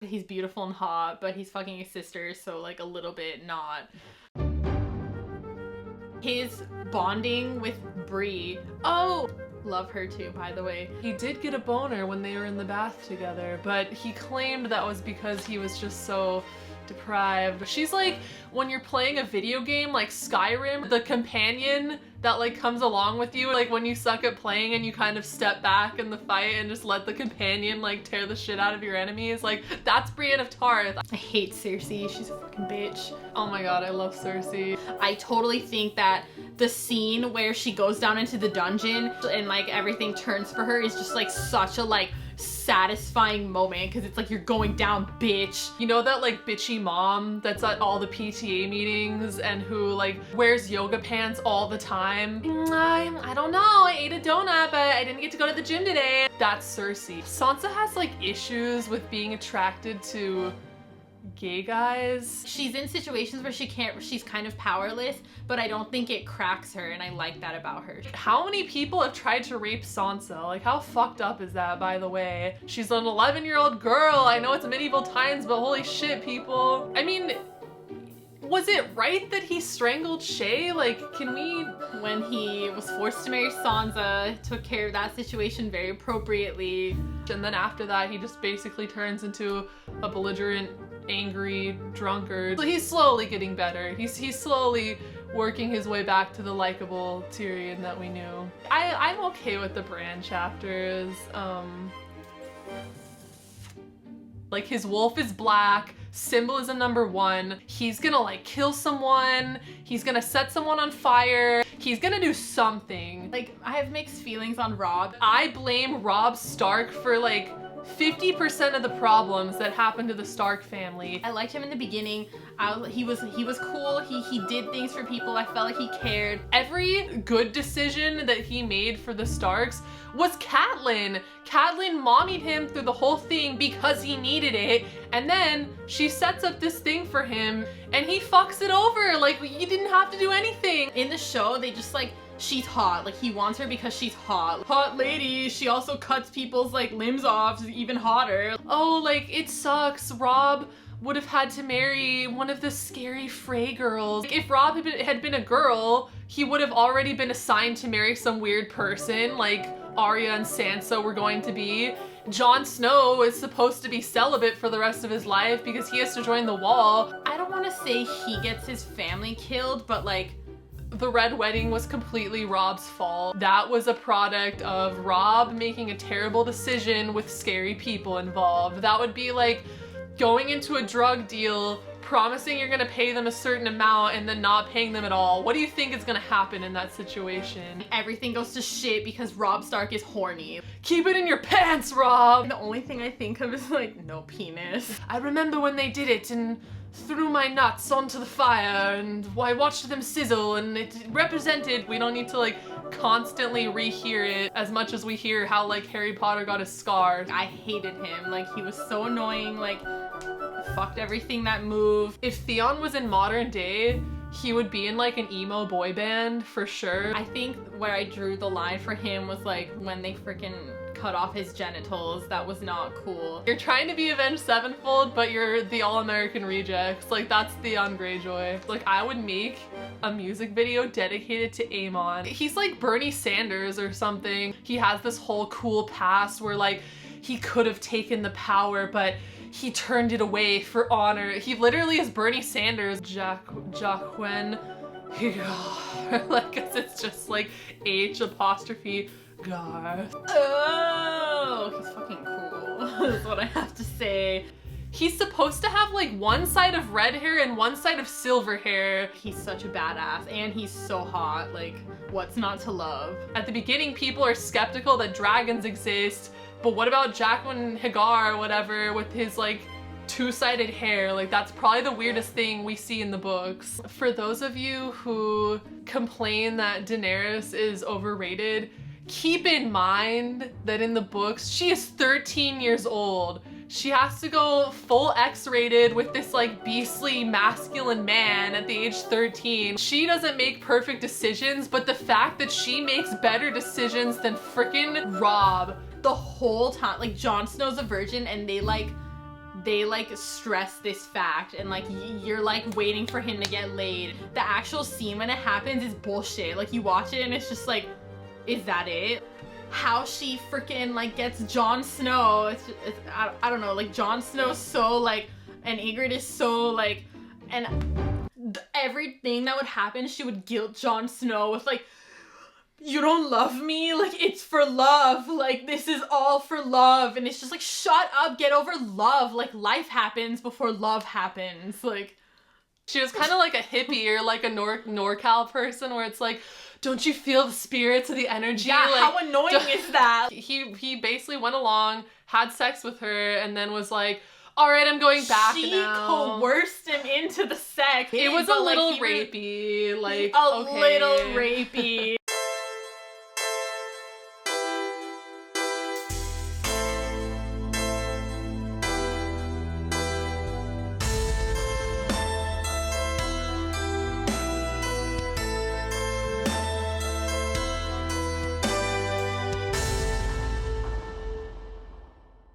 He's beautiful and hot, but he's fucking his sister, so like a little bit not. His bonding with Bree. Oh, love her too, by the way. He did get a boner when they were in the bath together, but he claimed that was because he was just so deprived. She's like, when you're playing a video game like Skyrim, the companion that like comes along with you, like when you suck at playing and you kind of step back in the fight and just let the companion like tear the shit out of your enemies, like that's Brienne of Tarth. I hate Cersei, she's a fucking bitch. Oh my god, I love Cersei. I totally think that the scene where she goes down into the dungeon and like everything turns for her is just like such a like satisfying moment, because it's like, you're going down, bitch. You know that like bitchy mom that's at all the PTA meetings and who like wears yoga pants all the time? I don't know, I ate a donut but I didn't get to go to the gym today. That's Cersei. Sansa has like issues with being attracted to gay guys. She's in situations where she's kind of powerless, but I don't think it cracks her, and I like that about her. How many people have tried to rape Sansa? Like, how fucked up is that, by the way? She's an 11-year-old girl. I know it's medieval times, but holy shit, people. I mean, was it right that he strangled Shay? Like, can we... When he was forced to marry Sansa, took care of that situation very appropriately. And then after that, he just basically turns into a belligerent, angry drunkard. So he's slowly getting better. He's slowly working his way back to the likable Tyrion that we knew. I'm okay with the Bran chapters. Like, his wolf is black, symbolism #1. He's gonna like kill someone, he's gonna set someone on fire, he's gonna do something. Like, I have mixed feelings on Robb. I blame Robb Stark for like 50% of the problems that happened to the Stark family. I liked him in the beginning. He was cool. He did things for people. I felt like he cared. Every good decision that he made for the Starks was Catelyn. Catelyn mommied him through the whole thing because he needed it, and then she sets up this thing for him and he fucks it over. Like, you didn't have to do anything. In the show, they just like, she's hot. Like, he wants her because she's hot. Hot lady. She also cuts people's like limbs off. She's even hotter. Oh, like, it sucks. Robb would have had to marry one of the scary Frey girls. If Robb had been a girl, he would have already been assigned to marry some weird person like Arya and Sansa were going to be. Jon Snow is supposed to be celibate for the rest of his life because he has to join the Wall. I don't want to say he gets his family killed, but like, the Red Wedding was completely Robb's fault. That was a product of Robb making a terrible decision with scary people involved. That would be like going into a drug deal, promising you're gonna pay them a certain amount and then not paying them at all. What do you think is gonna happen in that situation? Everything goes to shit because Robb Stark is horny. Keep it in your pants, Robb! And the only thing I think of is like, no penis. I remember when they did it and threw my nuts onto the fire and I watched them sizzle and it represented. We don't need to like constantly rehear it as much as we hear how like Harry Potter got his scar. I hated him. Like, he was so annoying. Like, fucked everything that moved. If Theon was in modern day, he would be in like an emo boy band for sure. I think where I drew the line for him was like when they freaking cut off his genitals. That was not cool. You're trying to be Avenged Sevenfold, but you're the All-American Rejects. Like, that's Theon Greyjoy. Like, I would make a music video dedicated to Aemon. He's like Bernie Sanders or something. He has this whole cool past where like he could have taken the power, but he turned it away for honor. He literally is Bernie Sanders. Jaqen. Like, it's just like H' Garth. Oh, he's fucking cool. That's what I have to say. He's supposed to have like one side of red hair and one side of silver hair. He's such a badass and he's so hot. Like, what's not to love? At the beginning, people are skeptical that dragons exist, but what about Jaqen Hagar or whatever with his like two-sided hair? Like, that's probably the weirdest thing we see in the books. For those of you who complain that Daenerys is overrated, keep in mind that in the books, she is 13 years old. She has to go full X-rated with this like beastly masculine man at the age 13. She doesn't make perfect decisions, but the fact that she makes better decisions than frickin' Robb the whole time. Like, Jon Snow's a virgin and they like they like stress this fact and like you're like waiting for him to get laid. The actual scene when it happens is bullshit. Like you watch it and it's just like, is that it? How she freaking like gets Jon Snow, I don't know, like Jon Snow's so like, and Ygritte is so like, and everything that would happen, she would guilt Jon Snow with like, you don't love me, like it's for love, like this is all for love. And it's just like, shut up, get over love, like life happens before love happens. Like she was kind of like a hippie or like a NorCal person where it's like, don't you feel the spirits of the energy? Yeah, like, how annoying is that? He basically went along, had sex with her, and then was like, all right, I'm going back now. She coerced him into the sex. It was a little rapey, like, a little rapey.